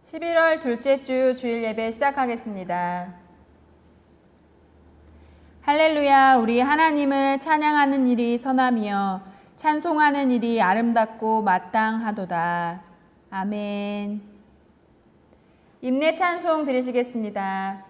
11월 둘째 주 주일 예배 시작하겠습니다. 할렐루야, 우리 하나님을 찬양하는 일이 선하며 찬송하는 일이 아름답고 마땅하도다. 아멘. 임내 찬송 드리시겠습니다.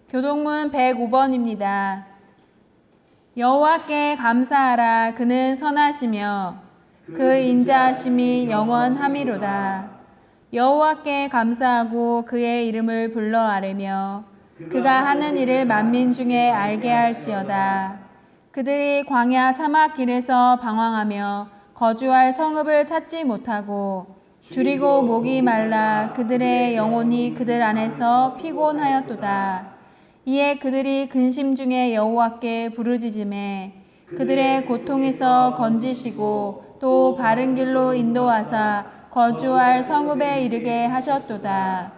교동문 105번입니다. 여호와께 감사하라. 그는 선하시며 그 인자하심이 영원함이로다. 여호와께 감사하고 그의 이름을 불러 아뢰며 그가 하는 일을 만민 중에 알게 할지어다. 그들이 광야 사막 길에서 방황하며 거주할 성읍을 찾지 못하고 줄이고 목이 말라 그들의 영혼이 그들 안에서 피곤하였도다. 이에 그들이 근심 중에 여호와께 부르짖음에 그들의 고통에서 건지시고 또 바른 길로 인도하사 거주할 성읍에 이르게 하셨도다.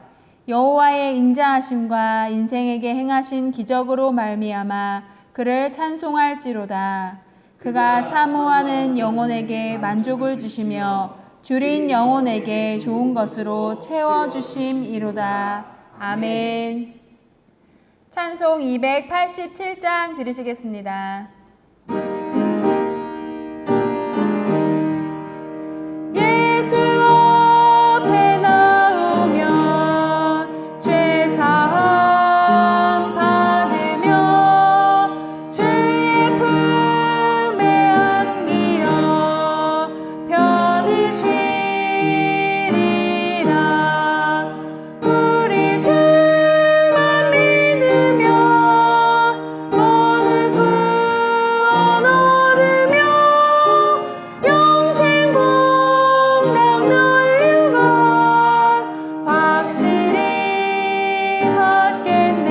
여호와의 인자하심과 인생에게 행하신 기적으로 말미암아 그를 찬송할지로다. 그가 사모하는 영혼에게 만족을 주시며 줄인 영혼에게 좋은 것으로 채워주심이로다. 아멘. 찬송 287장 들으시겠습니다. 예수 앞에 나오며 죄사함 받으며 주의 품에 안기어 편히 쉬리라. 우리 주만 믿으며 모든 구원 얻으며 영생 복락 면류관 확실히 받겠네.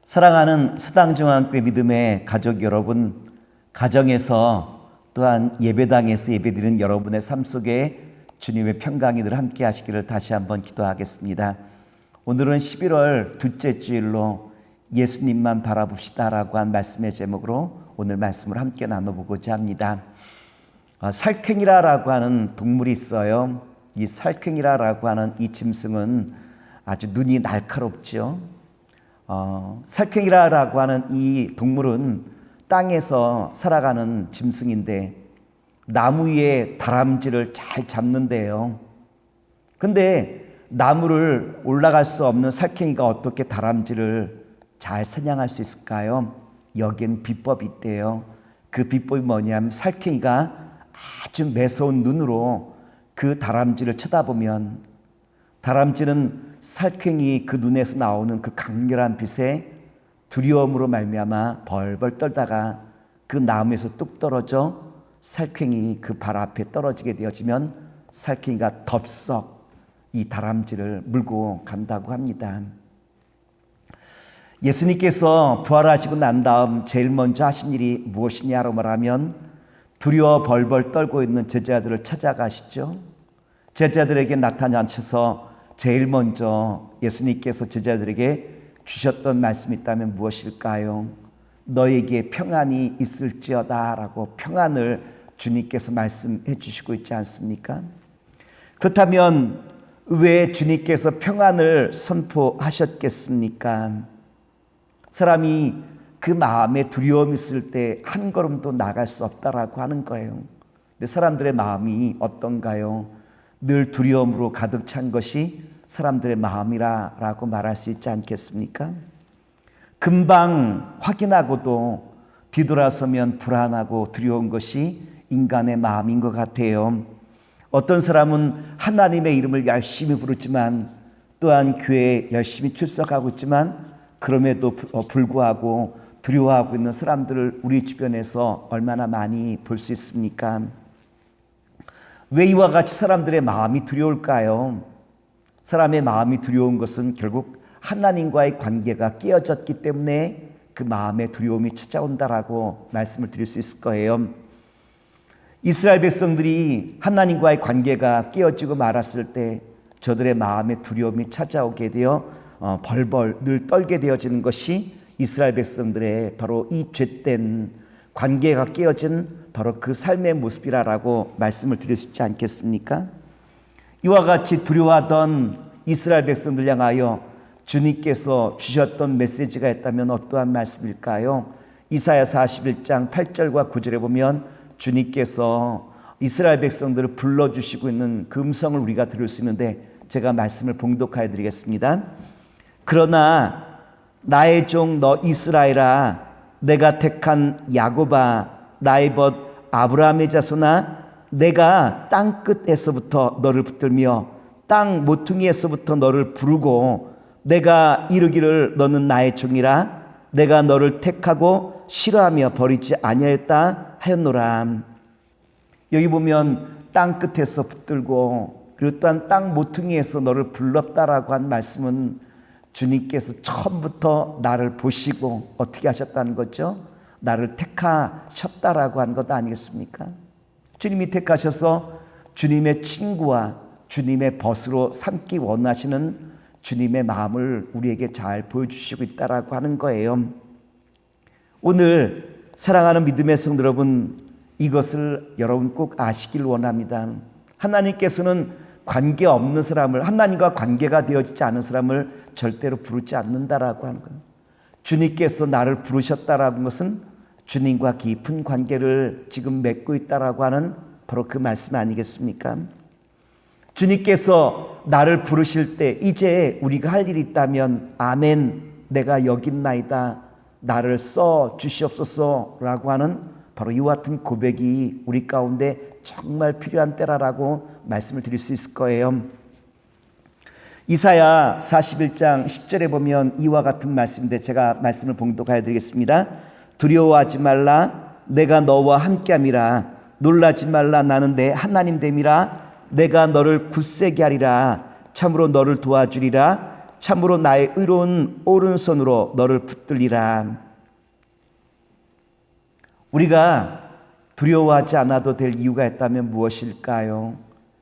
사랑하는 수당중앙교회 믿음의 가족 여러분, 가정에서 또한 예배당에서 예배드리는 여러분의 삶 속에 주님의 평강이 늘 함께 하시기를 다시 한번 기도하겠습니다. 오늘은 11월 둘째 주일로 예수님만 바라봅시다라고 한 말씀의 제목으로 오늘 말씀을 함께 나눠보고자 합니다. 살쾡이라고 하는 동물이 있어요. 이 살쾡이라고 하는 이 짐승은 아주 눈이 날카롭죠. 살쾡이라고 하는 이 동물은 땅에서 살아가는 짐승인데 나무 위에 다람쥐를 잘 잡는데요. 근데 나무를 올라갈 수 없는 살쾡이가 어떻게 다람쥐를 잘 사냥할 수 있을까요? 여기엔 비법이 있대요. 그 비법이 뭐냐면 살쾡이가 아주 매서운 눈으로 그 다람쥐를 쳐다보면 다람쥐는 살쾡이 그 눈에서 나오는 그 강렬한 빛에 두려움으로 말미암아 벌벌 떨다가 그 나무에서 뚝 떨어져 살쾡이 그 발 앞에 떨어지게 되어지면 살쾡이가 덥석 이 다람쥐를 물고 간다고 합니다. 예수님께서 부활하시고 난 다음 제일 먼저 하신 일이 무엇이냐고 말하면 두려워 벌벌 떨고 있는 제자들을 찾아가시죠. 제자들에게 나타나셔서 제일 먼저 예수님께서 제자들에게 주셨던 말씀이 있다면 무엇일까요? 너에게 평안이 있을지어다 라고 평안을 주님께서 말씀해 주시고 있지 않습니까? 그렇다면 왜 주님께서 평안을 선포하셨겠습니까? 사람이 그 마음에 두려움이 있을 때 한 걸음도 나갈 수 없다라고 하는 거예요. 근데 사람들의 마음이 어떤가요? 늘 두려움으로 가득 찬 것이 사람들의 마음이라고 말할 수 있지 않겠습니까? 금방 확인하고도 뒤돌아서면 불안하고 두려운 것이 인간의 마음인 것 같아요. 어떤 사람은 하나님의 이름을 열심히 부르지만 또한 교회에 열심히 출석하고 있지만 그럼에도 불구하고 두려워하고 있는 사람들을 우리 주변에서 얼마나 많이 볼 수 있습니까? 왜 이와 같이 사람들의 마음이 두려울까요? 사람의 마음이 두려운 것은 결국 하나님과의 관계가 깨어졌기 때문에 그 마음에 두려움이 찾아온다라고 말씀을 드릴 수 있을 거예요. 이스라엘 백성들이 하나님과의 관계가 깨어지고 말았을 때 저들의 마음에 두려움이 찾아오게 되어 벌벌 늘 떨게 되어지는 것이 이스라엘 백성들의 바로 이 죄된 관계가 깨어진 바로 그 삶의 모습이라고 말씀을 드릴 수 있지 않겠습니까? 이와 같이 두려워하던 이스라엘 백성들 향하여 주님께서 주셨던 메시지가 있다면 어떠한 말씀일까요? 이사야 41장 8절과 9절에 보면 주님께서 이스라엘 백성들을 불러주시고 있는 그 음성을 우리가 들을 수 있는데 제가 말씀을 봉독하여 드리겠습니다. 그러나 나의 종 너 이스라엘아, 내가 택한 야곱아, 나의 벗 아브라함의 자손아, 내가 땅 끝에서부터 너를 붙들며 땅 모퉁이에서부터 너를 부르고 내가 이르기를 너는 나의 종이라, 내가 너를 택하고 싫어하며 버리지 아니하였다 하였노라. 여기 보면 땅 끝에서 붙들고 그리고 또한 땅 모퉁이에서 너를 불렀다라고 한 말씀은 주님께서 처음부터 나를 보시고 어떻게 하셨다는 거죠? 나를 택하셨다라고 한 것 아니겠습니까? 주님이 택하셔서 주님의 친구와 주님의 벗으로 삼기 원하시는 주님의 마음을 우리에게 잘 보여주시고 있다라고 하는 거예요. 오늘 사랑하는 믿음의 성도 여러분, 이것을 여러분 꼭 아시길 원합니다. 하나님께서는 관계 없는 사람을, 하나님과 관계가 되어지지 않은 사람을 절대로 부르지 않는다라고 하는 거예요. 주님께서 나를 부르셨다라는 것은 주님과 깊은 관계를 지금 맺고 있다라고 하는 바로 그 말씀 아니겠습니까? 주님께서 나를 부르실 때 이제 우리가 할 일이 있다면 아멘, 내가 여기 있나이다, 나를 써 주시옵소서라고 하는 바로 이와 같은 고백이 우리 가운데 정말 필요한 때라고 말씀을 드릴 수 있을 거예요. 이사야 41장 10절에 보면 이와 같은 말씀인데 제가 말씀을 봉독하여 드리겠습니다. 두려워하지 말라, 내가 너와 함께함이라. 놀라지 말라, 나는 내 하나님 됨이라. 내가 너를 굳세게 하리라. 참으로 너를 도와주리라. 참으로 나의 의로운 오른손으로 너를 붙들리라. 우리가 두려워하지 않아도 될 이유가 있다면 무엇일까요?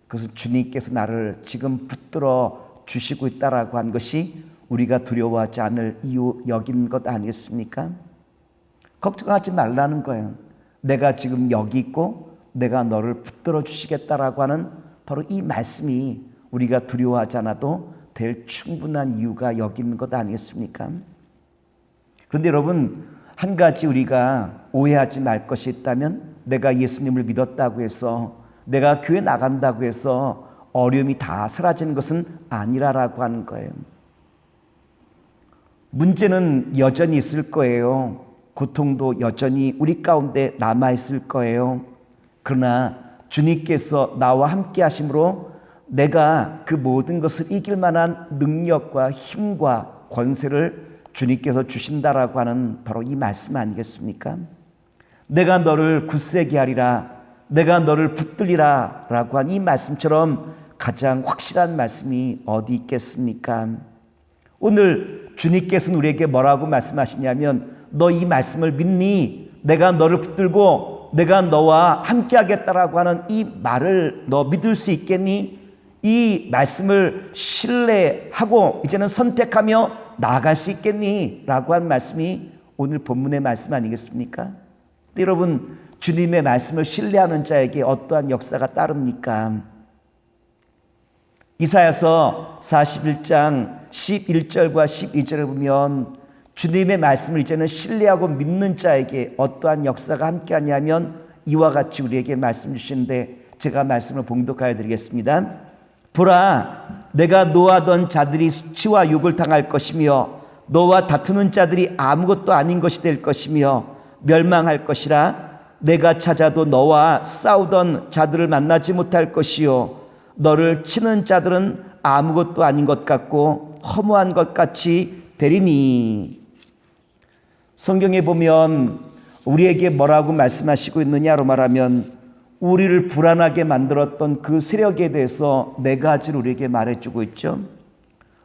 그것은 주님께서 나를 지금 붙들어 주시고 있다라고 한 것이 우리가 두려워하지 않을 이유 여긴 것 아니겠습니까? 걱정하지 말라는 거예요. 내가 지금 여기 있고 내가 너를 붙들어 주시겠다라고 하는 바로 이 말씀이 우리가 두려워하지 않아도 될 충분한 이유가 여기 있는 것 아니겠습니까? 그런데 여러분, 한 가지 우리가 오해하지 말 것이 있다면 내가 예수님을 믿었다고 해서 내가 교회 나간다고 해서 어려움이 다 사라지는 것은 아니라라고 하는 거예요. 문제는 여전히 있을 거예요. 고통도 여전히 우리 가운데 남아있을 거예요. 그러나 주님께서 나와 함께 하심으로 내가 그 모든 것을 이길 만한 능력과 힘과 권세를 주님께서 주신다라고 하는 바로 이 말씀 아니겠습니까? 내가 너를 굳세게 하리라, 내가 너를 붙들리라 라고 한 이 말씀처럼 가장 확실한 말씀이 어디 있겠습니까? 오늘 주님께서는 우리에게 뭐라고 말씀하시냐면 너 이 말씀을 믿니? 내가 너를 붙들고 내가 너와 함께 하겠다라고 하는 이 말을 너 믿을 수 있겠니? 이 말씀을 신뢰하고 이제는 선택하며 나아갈 수 있겠니? 라고 한 말씀이 오늘 본문의 말씀 아니겠습니까? 여러분, 주님의 말씀을 신뢰하는 자에게 어떠한 역사가 따릅니까? 이사야서 41장 11절과 12절에 보면 주님의 말씀을 이제는 신뢰하고 믿는 자에게 어떠한 역사가 함께하냐면 이와 같이 우리에게 말씀 주시는데 제가 말씀을 봉독하여 드리겠습니다. 보라, 내가 노하던 자들이 수치와 욕을 당할 것이며 너와 다투는 자들이 아무것도 아닌 것이 될 것이며 멸망할 것이라. 내가 찾아도 너와 싸우던 자들을 만나지 못할 것이요 너를 치는 자들은 아무것도 아닌 것 같고 허무한 것 같이 되리니. 성경에 보면 우리에게 뭐라고 말씀하시고 있느냐로 말하면 우리를 불안하게 만들었던 그 세력에 대해서 네 가지를 우리에게 말해주고 있죠.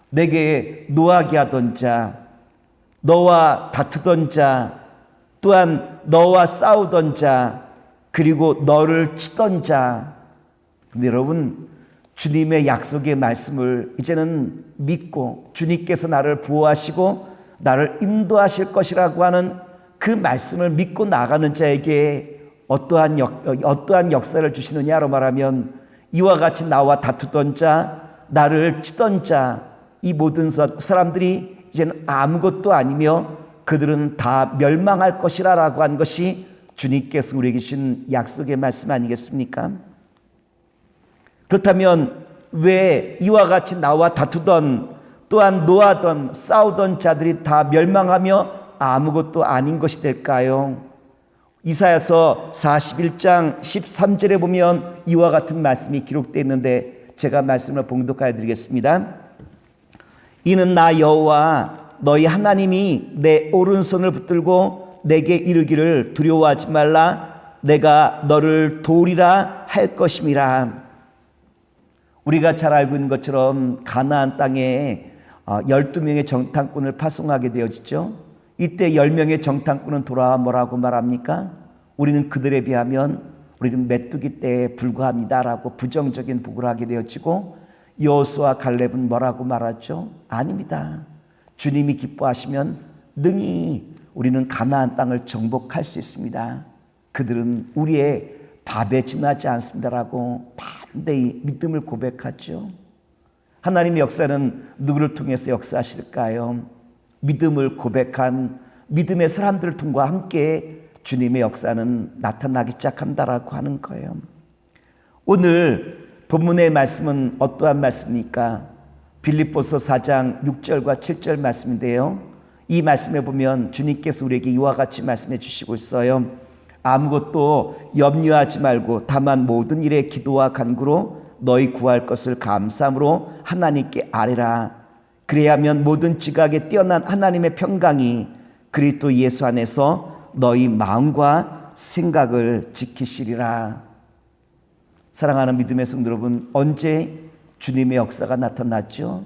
내게 노하게 하던 자, 너와 다투던 자, 또한 너와 싸우던 자, 그리고 너를 치던 자. 근데 여러분, 주님의 약속의 말씀을 이제는 믿고 주님께서 나를 보호하시고 나를 인도하실 것이라고 하는 그 말씀을 믿고 나가는 자에게 어떠한 역사를 주시느냐로 말하면 이와 같이 나와 다투던 자, 나를 치던 자, 이 모든 사람들이 이제는 아무것도 아니며 그들은 다 멸망할 것이라고 한 것이 주님께서 우리에게 주신 약속의 말씀 아니겠습니까? 그렇다면 왜 이와 같이 나와 다투던 또한 노하던 싸우던 자들이 다 멸망하며 아무것도 아닌 것이 될까요? 이사야서 41장 13절에 보면 이와 같은 말씀이 기록되어 있는데 제가 말씀을 봉독하여 드리겠습니다. 이는 나 여호와 너희 하나님이 내 오른손을 붙들고 내게 이르기를 두려워하지 말라 내가 너를 도우리라 할 것임이라. 우리가 잘 알고 있는 것처럼 가나안 땅에 12명의 정탐꾼을 파송하게 되어지죠. 이때 10명의 정탐꾼은 돌아와 뭐라고 말합니까? 우리는 그들에 비하면 우리는 메뚜기 떼에 불과합니다라고 부정적인 보고를 하게 되어지고 여호수아와 갈렙은 뭐라고 말하죠? 아닙니다. 주님이 기뻐하시면 능히 우리는 가나안 땅을 정복할 수 있습니다. 그들은 우리의 밥에 지나지 않습니다라고 담대히 믿음을 고백하죠. 하나님의 역사는 누구를 통해서 역사하실까요? 믿음을 고백한 믿음의 사람들을 통과 함께 주님의 역사는 나타나기 시작한다라고 하는 거예요. 오늘 본문의 말씀은 어떠한 말씀입니까? 빌립보서 4장 6절과 7절 말씀인데요. 이 말씀에 보면 주님께서 우리에게 이와 같이 말씀해 주시고 있어요. 아무것도 염려하지 말고 다만 모든 일에 기도와 간구로 너희 구할 것을 감사함으로 하나님께 아뢰라. 그래야면 모든 지각에 뛰어난 하나님의 평강이 그리스도 예수 안에서 너희 마음과 생각을 지키시리라. 사랑하는 믿음의 성도 여러분, 언제 주님의 역사가 나타났죠?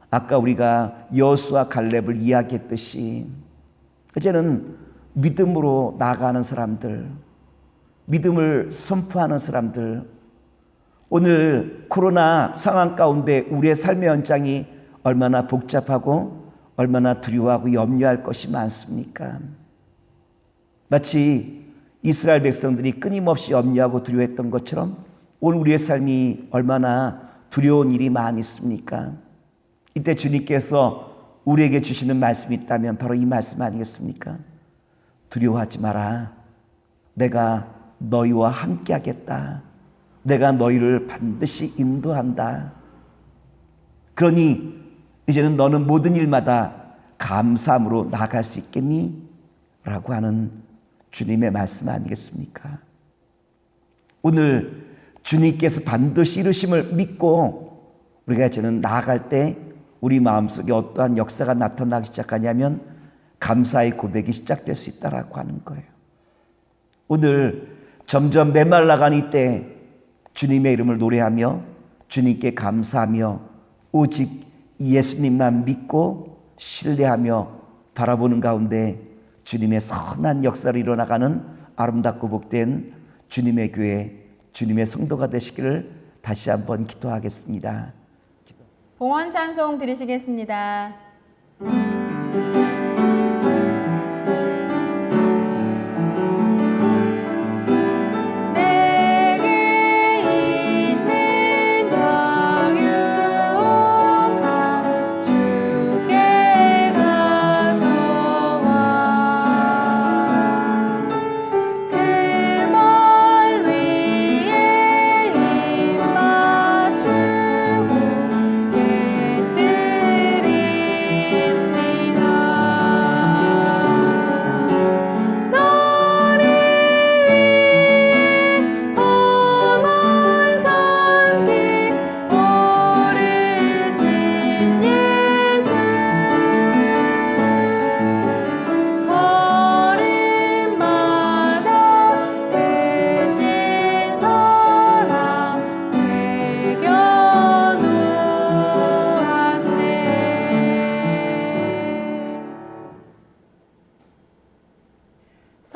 아까 우리가 여호수아 갈렙을 이야기했듯이 이제는 믿음으로 나아가는 사람들, 믿음을 선포하는 사람들, 오늘 코로나 상황 가운데 우리의 삶의 현장이 얼마나 복잡하고 얼마나 두려워하고 염려할 것이 많습니까? 마치 이스라엘 백성들이 끊임없이 염려하고 두려워했던 것처럼 오늘 우리의 삶이 얼마나 두려운 일이 많이 있습니까? 이때 주님께서 우리에게 주시는 말씀이 있다면 바로 이 말씀 아니겠습니까? 두려워하지 마라. 내가 너희와 함께 하겠다. 내가 너희를 반드시 인도한다. 그러니 이제는 너는 모든 일마다 감사함으로 나아갈 수 있겠니? 라고 하는 주님의 말씀 아니겠습니까? 오늘 주님께서 반드시 이루심을 믿고 우리가 이제는 나아갈 때 우리 마음속에 어떠한 역사가 나타나기 시작하냐면 감사의 고백이 시작될 수 있다라고 하는 거예요. 오늘 점점 메말라가는 이때 주님의 이름을 노래하며 주님께 감사하며 오직 예수님만 믿고 신뢰하며 바라보는 가운데 주님의 선한 역사를 일어나가는 아름답고 복된 주님의 교회, 주님의 성도가 되시기를 다시 한번 기도하겠습니다. 봉헌 찬송 드리시겠습니다. 내게 있는 여유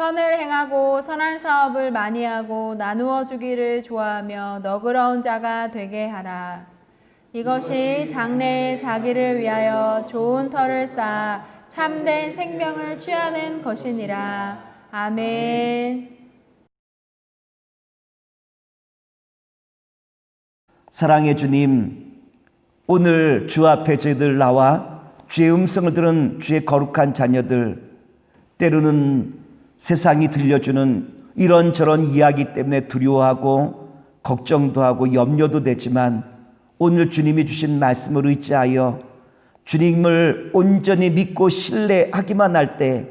선을 행하고 선한 사업을 많이 하고 나누어 주기를 좋아하며 너그러운 자가 되게 하라. 이것이 장래에 자기를 위하여 좋은 터를 쌓아 참된 생명을 취하는 것이니라. 아멘. 사랑의 주님, 오늘 주 앞에 저희들 나와 주의 음성을 들은 주의 거룩한 자녀들, 때로는 세상이 들려주는 이런저런 이야기 때문에 두려워하고 걱정도 하고 염려도 되지만 오늘 주님이 주신 말씀을 의지하여 주님을 온전히 믿고 신뢰하기만 할 때,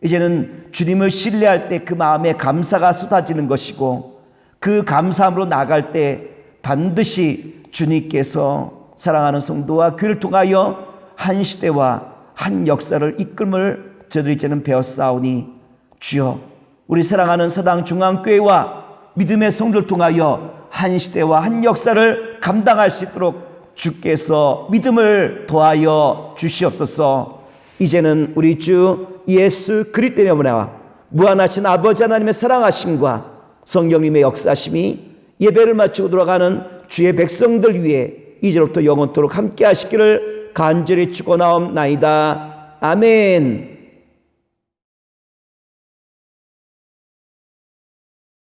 이제는 주님을 신뢰할 때 그 마음에 감사가 쏟아지는 것이고, 그 감사함으로 나갈 때 반드시 주님께서 사랑하는 성도와 교회를 통하여 한 시대와 한 역사를 이끌음을 저들이 이제는 배웠사오니, 주여 우리 사랑하는 서당중앙교회와 믿음의 성도를 통하여 한 시대와 한 역사를 감당할 수 있도록 주께서 믿음을 더하여 주시옵소서. 이제는 우리 주 예수 그리스도의 이름으로 무한하신 아버지 하나님의 사랑하심과 성령님의 역사심이 예배를 마치고 돌아가는 주의 백성들 위해 이제로부터 영원토록 함께 하시기를 간절히 축원하옵나이다. 아멘.